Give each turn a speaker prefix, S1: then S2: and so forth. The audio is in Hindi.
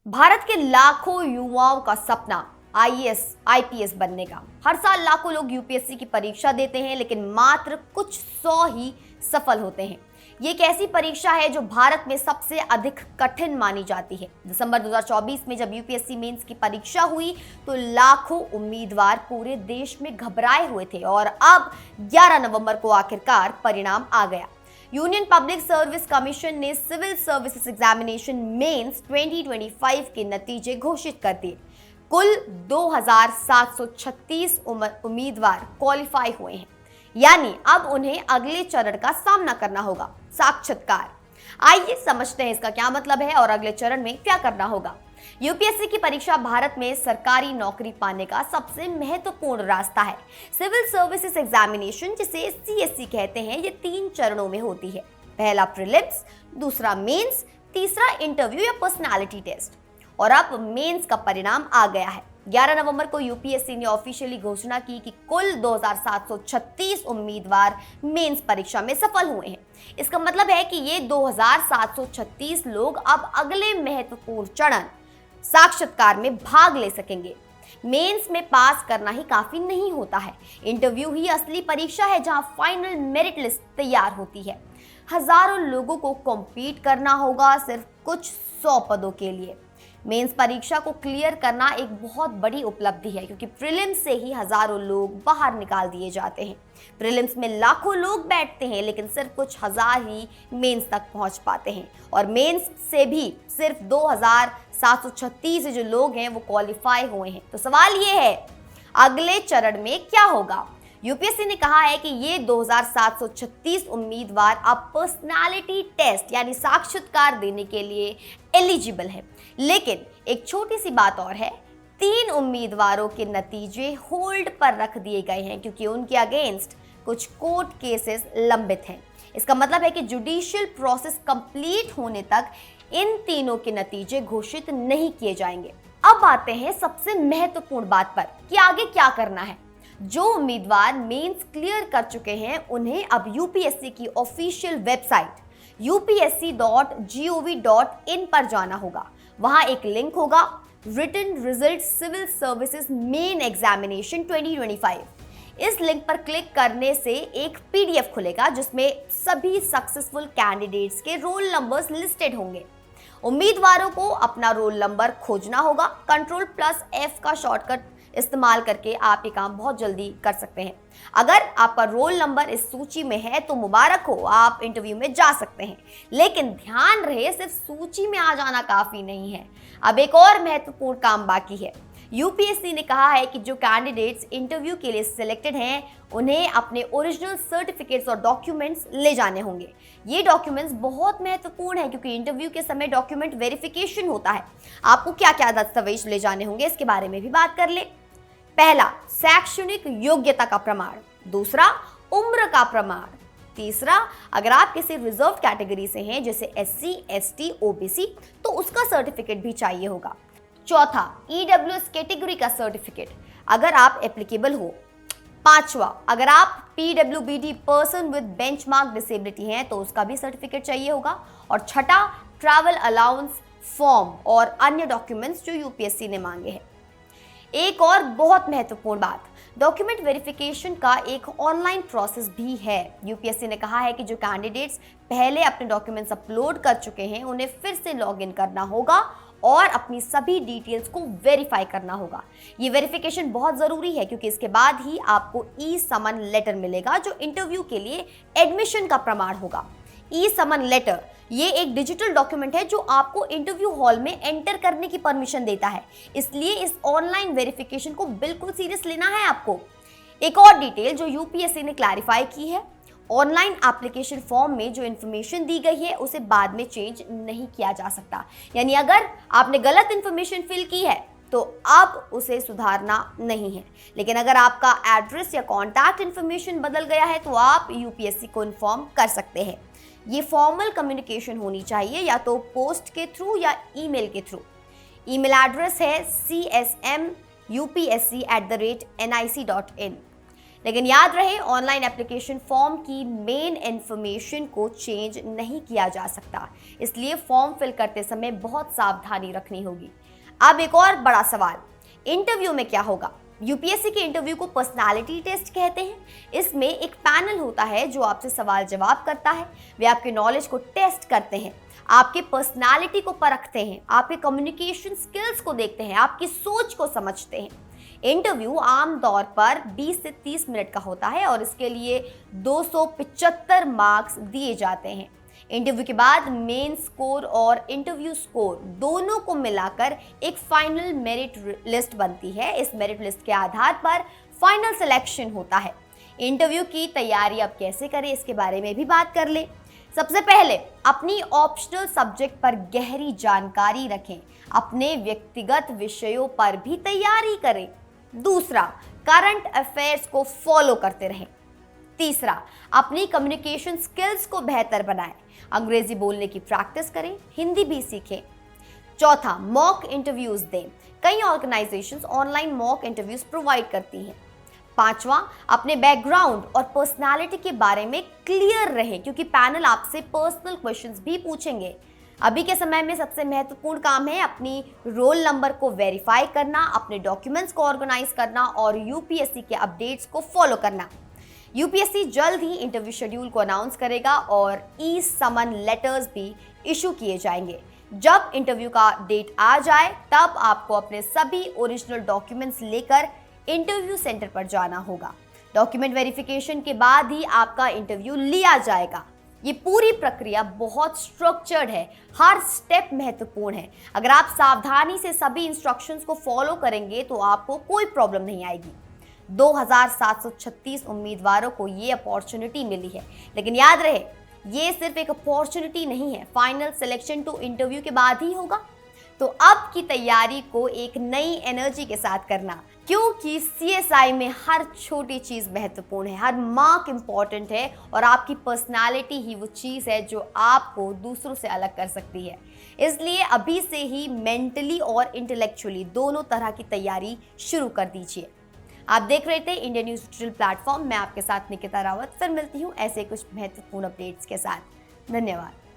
S1: भारत के लाखों युवाओं का सपना आईएएस आईपीएस बनने का। हर साल लाखों लोग यूपीएससी की परीक्षा देते हैं, लेकिन मात्र कुछ 100 ही सफल होते हैं। ये एक ऐसी परीक्षा है जो भारत में सबसे अधिक कठिन मानी जाती है। दिसंबर 2024 में जब यूपीएससी मेंस की परीक्षा हुई तो लाखों उम्मीदवार पूरे देश में घबराए हुए थे और अब 11 नवंबर को आखिरकार परिणाम आ गया। यूनियन पब्लिक सर्विस कमीशन ने सिविल सर्विसेज एग्जामिनेशन मेंस 2025 के नतीजे घोषित कर दिए। कुल 2736 उम्मीदवार क्वालिफाई हुए हैं, यानी अब उन्हें अगले चरण का सामना करना होगा, साक्षात्कार। आइए समझते हैं इसका क्या मतलब है और अगले चरण में क्या करना होगा। यूपीएससी की परीक्षा भारत में सरकारी नौकरी पाने का सबसे महत्वपूर्ण रास्ता है। सिविल सर्विसेज एग्जामिनेशन, जिसे सीएससी कहते हैं, ये 3 चरणों में होती है। पहला प्रीलिम्स, दूसरा मेंस, तीसरा इंटरव्यू या पर्सनालिटी टेस्ट। और अब मेंस का परिणाम आ गया है। 11 नवंबर को यूपीएससी ने ऑफिशियली घोषणा की कि कुल 2736 उम्मीदवार मेंस परीक्षा में सफल हुए हैं। इसका मतलब है कि ये 2736 लोग अब अगले महत्वपूर्ण चरण साक्षात्कार में भाग ले सकेंगे। मेंस में पास करना ही काफी नहीं होता है, इंटरव्यू ही असली परीक्षा है, जहां फाइनल मेरिट लिस्ट तैयार होती है। हजारों लोगों को कॉम्पीट करना होगा सिर्फ कुछ 100 पदों के लिए। मेंस परीक्षा को क्लियर करना एक बहुत बड़ी उपलब्धि है, क्योंकि प्रीलिम्स से ही हजारों लोग बाहर निकाल दिए जाते हैं। प्रीलिम्स में लाखों लोग बैठते हैं, लेकिन सिर्फ कुछ हजार ही मेंस तक पहुंच पाते हैं। और मेंस से भी सिर्फ 2736 जो लोग हैं वो क्वालिफाई हुए हैं। तो सवाल ये है, अगले चरण में क्या होगा। यूपीएससी ने कहा है कि ये 2736 उम्मीदवार अब पर्सनालिटी टेस्ट यानी साक्षात्कार देने के लिए एलिजिबल है। लेकिन एक छोटी सी बात और है, 3 उम्मीदवारों के नतीजे होल्ड पर रख दिए गए हैं, क्योंकि उनके अगेंस्ट कुछ कोर्ट केसेस लंबित हैं। इसका मतलब है कि जुडिशियल प्रोसेस कंप्लीट होने तक इन तीनों के नतीजे घोषित नहीं किए जाएंगे। अब आते हैं सबसे महत्वपूर्ण बात पर कि आगे क्या करना है। जो उम्मीदवार मेंस क्लियर कर चुके हैं उन्हें अब यूपीएससी की ऑफिशियल वेबसाइट upsc.gov.in पर जाना होगा। वहां एक लिंक होगा, written result civil services main examination 2025। इस लिंक पर क्लिक करने से एक पीडीएफ खुलेगा जिसमें सभी सक्सेसफुल कैंडिडेट्स के रोल नंबर्स लिस्टेड होंगे। उम्मीदवारों को अपना रोल नंबर खोजना होगा। Ctrl+F का शॉर्टकट इस्तेमाल करके आप ये काम बहुत जल्दी कर सकते हैं। अगर आपका रोल नंबर इस सूची में है तो मुबारक हो, आप इंटरव्यू में जा सकते हैं। लेकिन ध्यान रहे, सिर्फ सूची में आ जाना काफी नहीं है। अब एक और महत्वपूर्ण काम बाकी है। यूपीएससी ने कहा है कि जो कैंडिडेट्स इंटरव्यू के लिए सिलेक्टेड हैं उन्हें अपने ओरिजिनल सर्टिफिकेट्स और डॉक्यूमेंट्स ले जाने होंगे। ये डॉक्यूमेंट्स बहुत महत्वपूर्ण है, क्योंकि इंटरव्यू के समय डॉक्यूमेंट वेरिफिकेशन होता है। आपको क्या क्या दस्तावेज ले जाने होंगे, इसके बारे में भी बात कर ले। पहला, शैक्षणिक योग्यता का प्रमाण। दूसरा, उम्र का प्रमाण। तीसरा, अगर आप किसी रिजर्व कैटेगरी से हैं जैसे एससी, एसटी, ओबीसी, तो उसका सर्टिफिकेट भी चाहिए होगा। चौथा, ईडब्ल्यूएस कैटेगरी का सर्टिफिकेट अगर आप एप्लीकेबल हो। पांचवा, अगर आप PWBD person with benchmark disability हैं तो उसका भी सर्टिफिकेट चाहिए होगा। और छठा, ट्रैवल अलाउंस फॉर्म और अन्य डॉक्यूमेंट्स जो यूपीएससी ने मांगे हैं। एक और बहुत महत्वपूर्ण बात, डॉक्यूमेंट वेरिफिकेशन का एक ऑनलाइन प्रोसेस भी है। यूपीएससी ने कहा है कि जो कैंडिडेट्स पहले अपने डॉक्यूमेंट्स अपलोड कर चुके हैं उन्हें फिर से लॉगिन करना होगा और अपनी सभी डिटेल्स को वेरीफाई करना होगा। ये वेरिफिकेशन बहुत ज़रूरी है, क्योंकि इसके बाद ही आपको ई समन लेटर मिलेगा जो इंटरव्यू के लिए एडमिशन का प्रमाण होगा। ई समन लेटर ये एक डिजिटल डॉक्यूमेंट है जो आपको इंटरव्यू हॉल में एंटर करने की परमिशन देता है, इसलिए इस ऑनलाइन वेरिफिकेशन को बिल्कुल सीरियस लेना है आपको। एक और डिटेल जो यूपीएससी ने क्लैरिफाई की है, ऑनलाइन एप्लीकेशन फॉर्म में जो इन्फॉर्मेशन दी गई है उसे बाद में चेंज नहीं किया जा सकता। यानी अगर आपने गलत इन्फॉर्मेशन फिल की है तो अब उसे सुधारना नहीं है। लेकिन अगर आपका एड्रेस या कॉन्टैक्ट इन्फॉर्मेशन बदल गया है तो आप यूपीएससी को इन्फॉर्म कर सकते हैं। ये फॉर्मल कम्युनिकेशन होनी चाहिए, या तो पोस्ट के थ्रू या ईमेल के थ्रू। ईमेल एड्रेस है csmupsc@nic.in। लेकिन याद रहे, ऑनलाइन एप्लीकेशन फॉर्म की मेन इन्फॉर्मेशन को चेंज नहीं किया जा सकता, इसलिए फॉर्म फिल करते समय बहुत सावधानी रखनी होगी। अब एक और बड़ा सवाल, इंटरव्यू में क्या होगा? यूपीएससी के इंटरव्यू को पर्सनालिटी टेस्ट कहते हैं। इसमें एक पैनल होता है जो आपसे सवाल जवाब करता है। वे आपके नॉलेज को टेस्ट करते हैं, आपके पर्सनालिटी को परखते हैं, आपके कम्युनिकेशन स्किल्स को देखते हैं, आपकी सोच को समझते हैं। इंटरव्यू आमतौर पर 20 से 30 मिनट का होता है और इसके लिए 275 मार्क्स दिए जाते हैं। इंटरव्यू के बाद मेन स्कोर और इंटरव्यू स्कोर दोनों को मिलाकर एक फाइनल मेरिट लिस्ट बनती है। इस मेरिट लिस्ट के आधार पर फाइनल सिलेक्शन होता है। इंटरव्यू की तैयारी अब कैसे करें, इसके बारे में भी बात कर ले। सबसे पहले अपनी ऑप्शनल सब्जेक्ट पर गहरी जानकारी रखें, अपने व्यक्तिगत विषयों पर भी तैयारी करें। दूसरा, करंट अफेयर्स को फॉलो करते रहें। तीसरा, अपनी कम्युनिकेशन स्किल्स को बेहतर बनाएं, अंग्रेजी बोलने की प्रैक्टिस करें, हिंदी भी सीखें। चौथा, मॉक इंटरव्यूज दें। कई organisations online mock interviews provide करती हैं। पांचवा, अपने बैकग्राउंड और पर्सनालिटी के बारे में क्लियर रहें, क्योंकि पैनल आपसे पर्सनल क्वेश्चंस भी पूछेंगे। अभी के समय में सबसे महत्वपूर्ण काम है अपनी रोल नंबर को वेरीफाई करना, अपने डॉक्यूमेंट्स को ऑर्गेनाइज करना और यूपीएससी के अपडेट्स को फॉलो करना। यूपीएससी जल्द ही इंटरव्यू शेड्यूल को अनाउंस करेगा और ई समन लेटर्स भी इशू किए जाएंगे। जब इंटरव्यू का डेट आ जाए तब आपको अपने सभी ओरिजिनल डॉक्यूमेंट्स लेकर इंटरव्यू सेंटर पर जाना होगा। डॉक्यूमेंट वेरिफिकेशन के बाद ही आपका इंटरव्यू लिया जाएगा। ये पूरी प्रक्रिया बहुत स्ट्रक्चर्ड है, हर स्टेप महत्वपूर्ण है। अगर आप सावधानी से सभी इंस्ट्रक्शंस को फॉलो करेंगे तो आपको कोई प्रॉब्लम नहीं आएगी। 2736 उम्मीदवारों को ये अपॉर्चुनिटी मिली है, लेकिन याद रहे, ये सिर्फ एक अपॉर्चुनिटी नहीं है। फाइनल सिलेक्शन तो इंटरव्यू के बाद ही होगा। तो अब की तैयारी को एक नई एनर्जी के साथ करना, क्योंकि सीएसआई में हर छोटी चीज़ महत्वपूर्ण है, हर मार्क इम्पॉर्टेंट है और आपकी पर्सनालिटी ही वो चीज़ है जो आपको दूसरों से अलग कर सकती है। इसलिए अभी से ही मेंटली और इंटेलेक्चुअली दोनों तरह की तैयारी शुरू कर दीजिए। आप देख रहे थे इंडिया न्यूज़ डिजिटल प्लेटफॉर्म। मैं आपके साथ निकिता रावत। फिर मिलती हूँ ऐसे कुछ महत्वपूर्ण अपडेट्स के साथ। धन्यवाद।